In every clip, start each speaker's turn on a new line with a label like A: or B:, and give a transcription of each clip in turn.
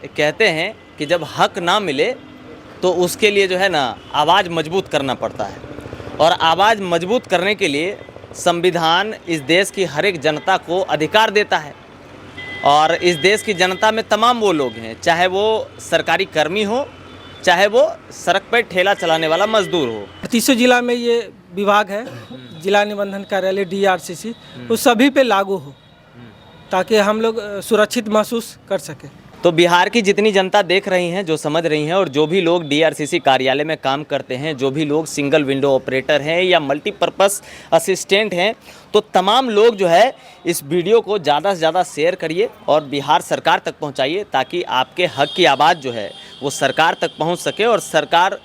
A: कहते हैं कि जब हक ना मिले तो उसके लिए जो है ना आवाज़ मजबूत करना पड़ता है, और आवाज़ मजबूत करने के लिए संविधान इस देश की हर एक जनता को अधिकार देता है। और इस देश की जनता में तमाम वो लोग हैं, चाहे वो सरकारी कर्मी हो, चाहे वो सड़क पर ठेला चलाने वाला मजदूर हो।
B: 38 जिला में ये विभाग है, जिला निबंधन कार्यालय DRCC, वो सभी पे लागू हो ताकि हम लोग सुरक्षित महसूस कर सकें।
A: तो बिहार की जितनी जनता देख रही हैं, जो समझ रही हैं, और जो भी लोग DRCC कार्यालय में काम करते हैं, जो भी लोग सिंगल विंडो ऑपरेटर हैं या मल्टीपर्पस असिस्टेंट हैं, तो तमाम लोग जो है इस वीडियो को ज़्यादा से ज़्यादा शेयर करिए और बिहार सरकार तक पहुंचाइए, ताकि आपके हक की आवाज़ जो है वो सरकार तक पहुंच सके। और सरकार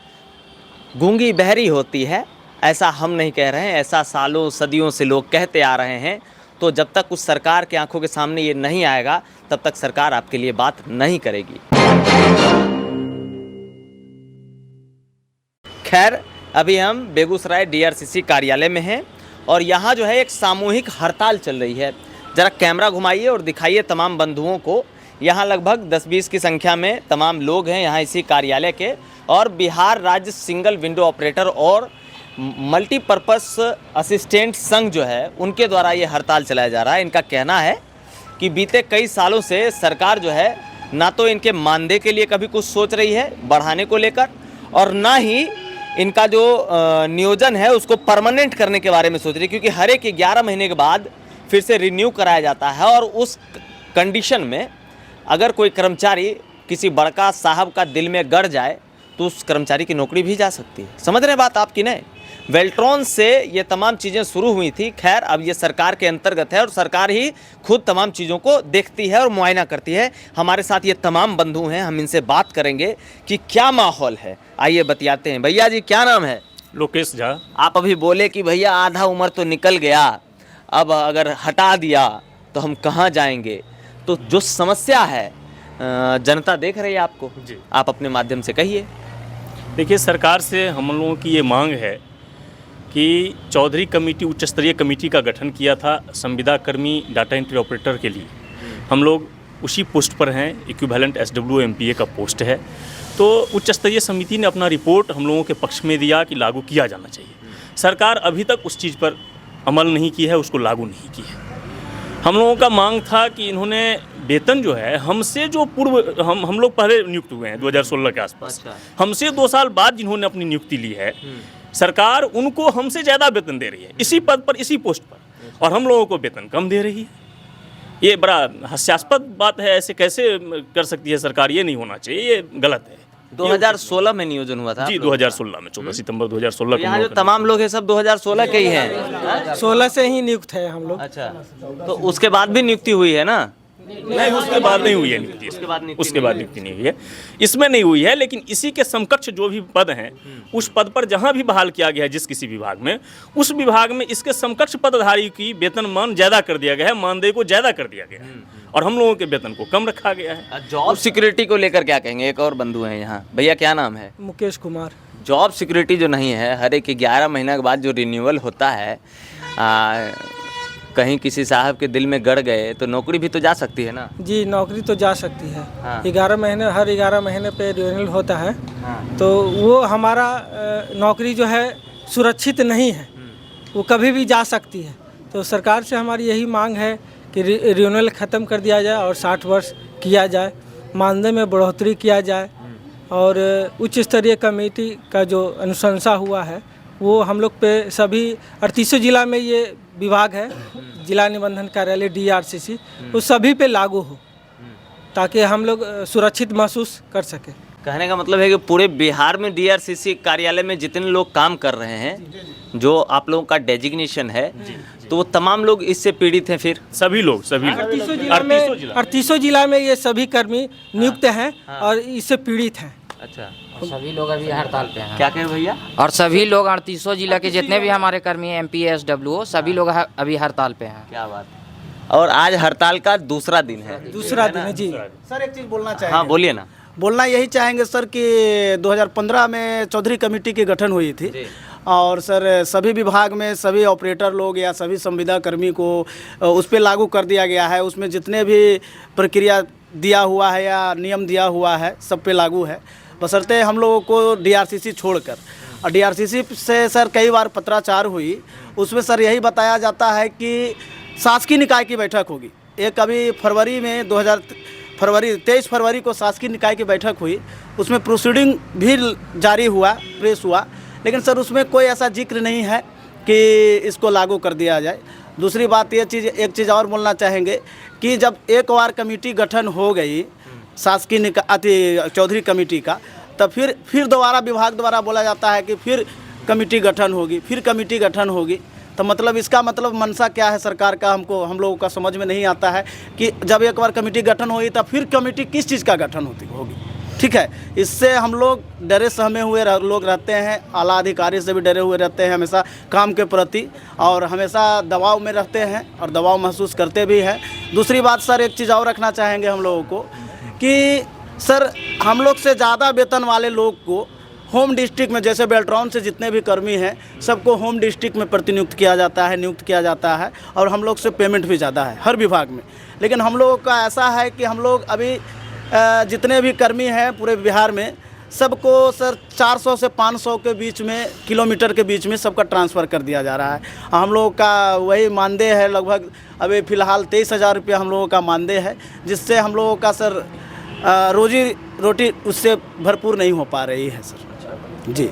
A: गूंगी बहरी होती है, ऐसा हम नहीं कह रहे हैं, ऐसा सालों सदियों से लोग कहते आ रहे हैं। तो जब तक उस सरकार के आंखों के सामने ये नहीं आएगा, तब तक सरकार आपके लिए बात नहीं करेगी। खैर, अभी हम बेगूसराय DRCC कार्यालय में हैं और यहाँ जो है एक सामूहिक हड़ताल चल रही है। ज़रा कैमरा घुमाइए और दिखाइए तमाम बंधुओं को। यहाँ लगभग 10-20 की संख्या में तमाम लोग हैं यहाँ इसी कार्यालय के, और बिहार राज्य सिंगल विंडो ऑपरेटर और मल्टीपर्पस असिस्टेंट संघ जो है उनके द्वारा ये हड़ताल चलाया जा रहा है। इनका कहना है कि बीते कई सालों से सरकार जो है ना तो इनके मानदेय के लिए कभी कुछ सोच रही है बढ़ाने को लेकर, और ना ही इनका जो नियोजन है उसको परमानेंट करने के बारे में सोच रही है, क्योंकि हर एक 11 महीने के बाद फिर से रिन्यू कराया जाता है। और उस कंडीशन में अगर कोई कर्मचारी किसी बड़का साहब का दिल में गड़ जाए तो उस कर्मचारी की नौकरी भी जा सकती है। समझ रहे बात आपकी नहीं? वेल्ट्रॉन से ये तमाम चीज़ें शुरू हुई थी। खैर, अब ये सरकार के अंतर्गत है और सरकार ही खुद तमाम चीज़ों को देखती है और मुआयना करती है। हमारे साथ ये तमाम बंधु हैं, हम इनसे बात करेंगे कि क्या माहौल है। आइए बतियाते हैं। भैया जी, क्या नाम है?
C: लोकेश झा।
A: आप अभी बोले कि भैया आधा उम्र तो निकल गया, अब अगर हटा दिया तो हम कहाँ जाएंगे। तो जो समस्या है जनता देख रही है आपको
C: जी,
A: आप अपने माध्यम से कहिए।
C: देखिए, सरकार से हम लोगों की ये मांग है कि चौधरी कमेटी, उच्च स्तरीय कमेटी का गठन किया था संविदा कर्मी डाटा एंट्री ऑपरेटर के लिए। हम लोग उसी पोस्ट पर हैं, इक्विवेलेंट SW MPA का पोस्ट है। तो उच्च स्तरीय समिति ने अपना रिपोर्ट हम लोगों के पक्ष में दिया कि लागू किया जाना चाहिए। सरकार अभी तक उस चीज़ पर अमल नहीं की है, उसको लागू नहीं की है। हम लोगों का मांग था कि इन्होंने वेतन जो है हमसे जो पूर्व हम लोग पहले नियुक्त हुए हैं 2016 के आसपास।
A: अच्छा। हमसे
C: 2 साल बाद जिन्होंने अपनी नियुक्ति ली है, सरकार उनको हमसे ज़्यादा वेतन दे रही है इसी पद पर, इसी पोस्ट पर, और हम लोगों को वेतन कम दे रही है। ये बड़ा हास्यास्पद बात है। ऐसे कैसे कर सकती है सरकार? ये नहीं होना चाहिए, ये गलत है।
A: 2016 में नियोजन हुआ था
C: जी, 2016 में 14 सितंबर 2016 को।
A: यहाँ जो तमाम लोग हैं सब 2016 के ही हैं।
B: 16 से ही नियुक्त है हम लोग।
A: अच्छा, तो उसके बाद भी नियुक्ति हुई है ना?
C: नहीं, उसके बाद नहीं हुई है नियुक्ति। उसके बाद नियुक्ति नहीं हुई है, इसमें नहीं हुई है। लेकिन इसी के समकक्ष जो भी पद हैं, उस पद पर जहां भी बहाल किया गया है जिस किसी विभाग में, उस विभाग में इसके समकक्ष पदधारी की वेतनमान ज़्यादा कर दिया गया है, मानदेय को ज़्यादा कर दिया गया है, और हम लोगों के वेतन को कम रखा गया है।
A: जॉब सिक्योरिटी को लेकर क्या कहेंगे? एक और बंधु हैं यहाँ। भैया, क्या नाम है?
B: मुकेश कुमार।
A: जॉब सिक्योरिटी जो नहीं है, हर एक 11 महीने के बाद जो रिन्यूअल होता है, कहीं किसी साहब के दिल में गड़ गए तो नौकरी भी तो जा सकती है ना?
B: जी, नौकरी तो जा सकती है।
A: हाँ।
B: 11 महीने, हर 11 महीने पे रिन्यूअल होता है।
A: हाँ।
B: तो वो हमारा नौकरी जो है सुरक्षित नहीं है, वो कभी भी जा सकती है। तो सरकार से हमारी यही मांग है कि रिन्यूअल ख़त्म कर दिया जाए और 60 वर्ष किया जाए, मानदेय में बढ़ोतरी किया जाए, और उच्च स्तरीय कमेटी का जो अनुशंसा हुआ है वो हम लोग पे सभी 38 जिला में ये विभाग है, जिला निबंधन कार्यालय DRCC, वो सभी पे लागू हो ताकि हम लोग सुरक्षित महसूस कर सकें।
A: कहने का मतलब है कि पूरे बिहार में DRCC कार्यालय में जितने लोग काम कर रहे हैं, जो आप लोगों का डेजिग्नेशन है, तो वो तमाम लोग इससे पीड़ित हैं। फिर
C: सभी लोग
B: 38 जिला में ये सभी कर्मी नियुक्त हैं और इससे पीड़ित हैं।
A: अच्छा,
D: सभी लोग अभी हड़ताल पे हैं।
A: क्या कह रहे भैया?
D: और सभी लोग 38 जिला के जितने भी हमारे कर्मी हैं, MPA SWO, सभी लोग अभी हड़ताल पे हैं।
A: क्या बात है। और आज हड़ताल का दूसरा दिन है।
B: दूसरा दिन है जी।
E: सर, एक चीज़ बोलना चाहेंगे।
A: हाँ, बोलिए ना।
E: बोलना यही चाहेंगे सर कि 2015 में चौधरी कमेटी की गठन हुई थी, और सर सभी विभाग में सभी ऑपरेटर लोग या सभी संविदा कर्मी को उस पर लागू कर दिया गया है। उसमें जितने भी प्रक्रिया दिया हुआ है या नियम दिया हुआ है सब पे लागू है, बशर्ते हम लोगों को डीआरसीसी छोड़कर। और डीआरसीसी से सर कई बार पत्राचार हुई, उसमें सर यही बताया जाता है कि शासकीय निकाय की बैठक होगी। एक अभी फरवरी में 23 फरवरी को शासकीय निकाय की बैठक हुई, उसमें प्रोसीडिंग भी जारी हुआ, प्रेस हुआ, लेकिन सर उसमें कोई ऐसा जिक्र नहीं है कि इसको लागू कर दिया जाए। दूसरी बात एक चीज़ और बोलना चाहेंगे कि जब एक बार कमेटी गठन हो गई शासकीय चौधरी कमेटी का, तब फिर दोबारा विभाग द्वारा बोला जाता है कि फिर कमेटी गठन होगी, फिर कमेटी गठन होगी। तो मतलब इसका मतलब मंशा क्या है सरकार का, हम लोगों का समझ में नहीं आता है कि जब एक बार कमेटी गठन होगी तब फिर कमेटी किस चीज़ का गठन होगी। ठीक है, इससे हम लोग डरे सहमे हुए लोग रहते हैं, आला अधिकारी से भी डरे हुए रहते हैं हमेशा काम के प्रति, और हमेशा दबाव में रहते हैं और दबाव महसूस करते भी हैं। दूसरी बात सर एक चीज़ और रखना चाहेंगे हम लोगों को कि सर हम लोग से ज़्यादा वेतन वाले लोग को होम डिस्ट्रिक्ट में, जैसे बेल्ट्रॉन से जितने भी कर्मी हैं सबको होम डिस्ट्रिक्ट में नियुक्त किया जाता है और हम लोग से पेमेंट भी ज़्यादा है हर विभाग में। लेकिन हम लोगों का ऐसा है कि हम लोग अभी जितने भी कर्मी हैं पूरे बिहार में सबको सर 400 से 500 के बीच में किलोमीटर के बीच में सबका ट्रांसफ़र कर दिया जा रहा है। हम लोगों का वही मानदेय है लगभग अभी फ़िलहाल 23,000 रुपया हम लोगों का मानदेय है, जिससे हम लोगों का सर रोजी रोटी उससे भरपूर नहीं हो पा रही है सर जी।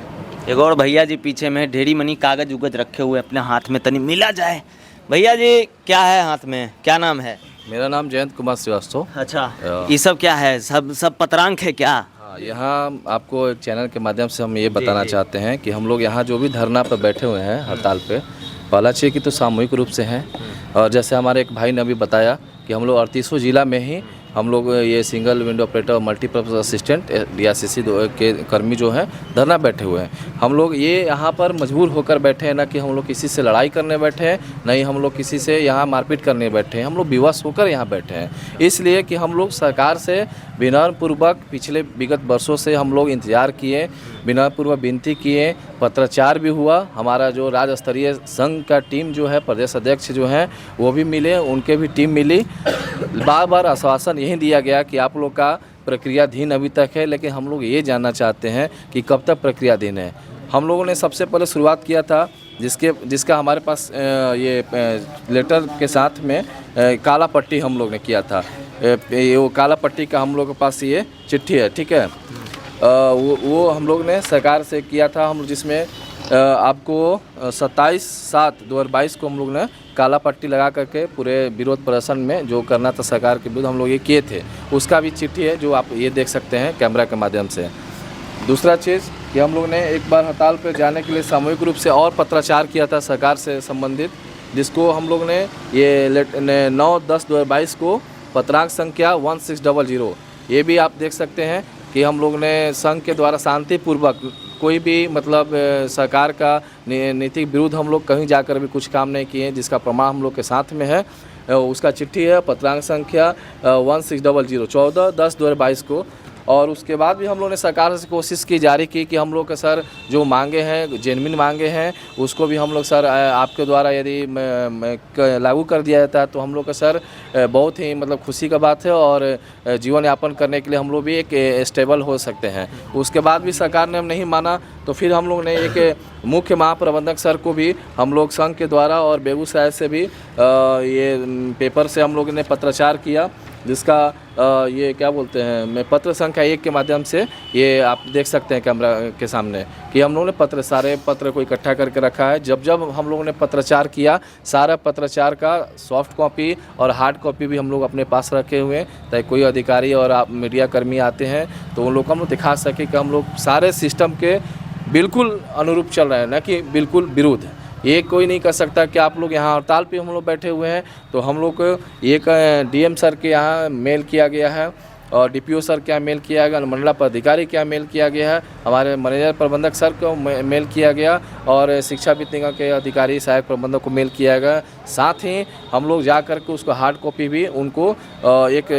A: एक और भैया जी पीछे में ढेरी मनी कागज उगज रखे हुए अपने हाथ में, तनी मिला जाए। भैया जी क्या है हाथ में, क्या नाम है?
F: मेरा नाम जयंत कुमार श्रीवास्तव।
A: अच्छा, ये सब क्या है? सब पत्रांक है क्या?
F: हाँ, यहाँ आपको एक चैनल के माध्यम से हम ये बताना चाहते हैं कि हम लोग यहाँ जो भी धरना पर बैठे हुए हैं हड़ताल पे, पहला चीज़ कि तो सामूहिक रूप से हैं, और जैसे हमारे एक भाई ने अभी बताया कि हम लोग 38 जिला में ही हम लोग ये single window operator multipurpose assistant DRCC के कर्मी जो हैं धरना बैठे हुए हैं। हम लोग ये यहाँ पर मजबूर होकर बैठे हैं, ना कि हम लोग किसी से लड़ाई करने बैठे हैं, नहीं हम लोग किसी से यहाँ मारपीट करने बैठे हैं, हम लोग विवश होकर यहाँ बैठे हैं। इसलिए कि हम लोग सरकार से विनम्रपूर्वक पिछले विगत वर्षों से हम लोग इंतज़ार किए, विनम्रपूर्वक विनती किए, पत्राचार भी हुआ। हमारा जो राज्य स्तरीय संघ का टीम जो है, प्रदेश अध्यक्ष जो हैं वो भी मिले, उनके भी टीम मिली। बार बार आश्वासन यही दिया गया कि आप लोग का प्रक्रियाधीन अभी तक है, लेकिन हम लोग ये जानना चाहते हैं कि कब तक प्रक्रियाधीन है। हम लोगों ने सबसे पहले शुरुआत किया था जिसका हमारे पास ये लेटर के साथ में काला पट्टी हम लोग ने किया था। वो काला पट्टी का हम लोग के पास ये चिट्ठी है, ठीक है। वो हम लोग ने सरकार से किया था, हम जिसमें आपको 27/7/2022 को हम लोग ने काला पट्टी लगा करके पूरे विरोध प्रदर्शन में जो करना था सरकार के विरुद्ध हम लोग ये किए थे, उसका भी चिट्ठी है जो आप ये देख सकते हैं कैमरा के माध्यम से। दूसरा चीज़ कि हम लोग ने एक बार हड़ताल पर जाने के लिए सामूहिक रूप से और पत्राचार किया था सरकार से संबंधित, जिसको हम लोग ने ये 9/10/2022 को पत्रांक संख्या 1600, ये भी आप देख सकते हैं कि हम लोग ने संघ के द्वारा शांतिपूर्वक कोई भी मतलब सरकार का नीति विरुद्ध हम लोग कहीं जाकर भी कुछ काम नहीं किए, जिसका प्रमाण हम लोग के साथ में है। उसका चिट्ठी है पत्रांक संख्या 1600 14/10/2022 को। और उसके बाद भी हम लोगों ने सरकार से कोशिश की जारी की कि हम लोग का सर जो मांगे हैं जेन्युइन मांगे हैं उसको भी हम लोग सर आपके द्वारा यदि लागू कर दिया जाता है तो हम लोग का सर बहुत ही मतलब खुशी का बात है, और जीवन यापन करने के लिए हम लोग भी एक स्टेबल हो सकते हैं। उसके बाद भी सरकार ने नहीं माना तो फिर हम लोग ने एक मुख्य महाप्रबंधक सर को भी हम लोग संघ के द्वारा और बेगूसराय से भी ये पेपर से हम लोग ने पत्राचार किया, जिसका ये क्या बोलते हैं मैं पत्र संख्या 1 के माध्यम से ये आप देख सकते हैं कैमरा के सामने कि हम लोगों ने सारे पत्र को इकट्ठा करके रखा है। जब हम लोगों ने पत्राचार किया, सारा पत्राचार का सॉफ्ट कॉपी और हार्ड कॉपी भी हम लोग अपने पास रखे हुए हैं, ताकि कोई अधिकारी और आप मीडिया कर्मी आते हैं तो उन लोग को हम लोग दिखा सके कि हम लोग सारे सिस्टम के बिल्कुल अनुरूप चल रहे हैं, न कि बिल्कुल विरुद्ध। ये कोई नहीं कर सकता कि आप लोग यहाँ हड़ताल पे हम लोग बैठे हुए हैं तो हम लोग को एक डीएम सर के यहाँ मेल किया गया है और डीपीओ सर के यहाँ मेल किया गया, मंडला पदाधिकारी के यहाँ मेल किया गया है, हमारे मैनेजर प्रबंधक सर को मेल किया गया और शिक्षा वित्त निगम के अधिकारी सहायक प्रबंधक को मेल किया गया। साथ ही हम लोग जा करके उसको हार्ड कॉपी भी उनको एक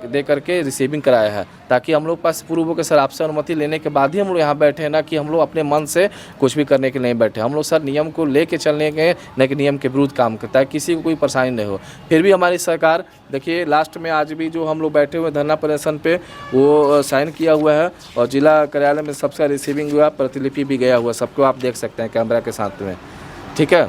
F: दे करके रिसीविंग कराया है, ताकि हम लोग पास पूर्व के सर आपसे अनुमति लेने के बाद ही हम लोग यहाँ बैठे हैं, ना कि हम लोग अपने मन से कुछ भी करने के लिए नहीं बैठे। हम लोग सर नियम को लेके चलने के, न कि नियम के विरुद्ध काम करता है, किसी को कोई परेशानी नहीं हो। फिर भी हमारी सरकार देखिए लास्ट में आज भी जो हम लोग बैठे हुए धरना प्रदर्शन पे वो साइन किया हुआ है और जिला कार्यालय में सबका रिसीविंग हुआ, प्रतिलिपि भी गया हुआ, सबको आप देख सकते हैं कैमरा के साथ में। ठीक है,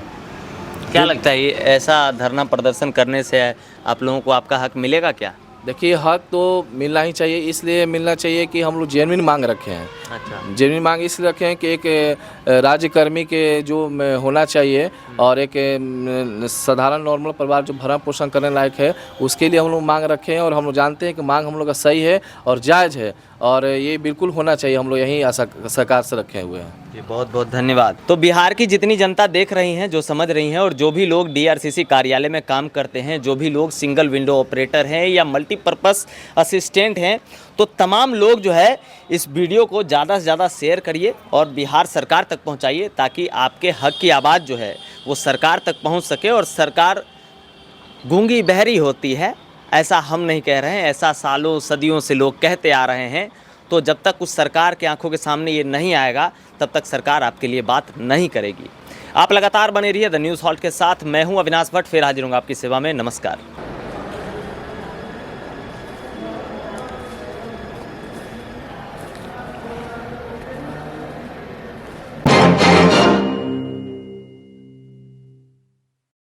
A: क्या लगता है ये ऐसा धरना प्रदर्शन करने से आप लोगों को आपका हक मिलेगा क्या?
F: देखिए हक तो मिलना ही चाहिए, इसलिए मिलना चाहिए कि हम लोग जेन्युइन मांग रखे हैं।
A: अच्छा,
F: जेन्युइन मांग इसलिए रखे हैं कि एक राज्यकर्मी के जो होना चाहिए और एक साधारण नॉर्मल परिवार जो भरण पोषण करने लायक है, उसके लिए हम लोग मांग रखे हैं और हम लोग जानते हैं कि मांग हम लोग का सही है और जायज़ है और ये बिल्कुल होना चाहिए। हम लोग यही आशा सरकार से रखे हुए हैं।
A: जी बहुत बहुत धन्यवाद। तो बिहार की जितनी जनता देख रही हैं, जो समझ रही हैं और जो भी लोग डीआरसीसी कार्यालय में काम करते हैं, जो भी लोग सिंगल विंडो ऑपरेटर हैं या मल्टीपर्पस असिस्टेंट हैं, तो तमाम लोग जो है इस वीडियो को ज़्यादा से ज़्यादा शेयर करिए और बिहार सरकार तक पहुंचाइए, ताकि आपके हक की आवाज़ जो है वो सरकार तक पहुंच सके। और सरकार गूंगी बहरी होती है, ऐसा हम नहीं कह रहे हैं, ऐसा सालों सदियों से लोग कहते आ रहे हैं। तो जब तक उस सरकार के आंखों के सामने ये नहीं आएगा, तब तक सरकार आपके लिए बात नहीं करेगी। आप लगातार बने रहिए द न्यूज़ हॉल्ट के साथ। मैं हूं अविनाश भट्ट, फिर हाजिर हूंगा आपकी सेवा में। नमस्कार।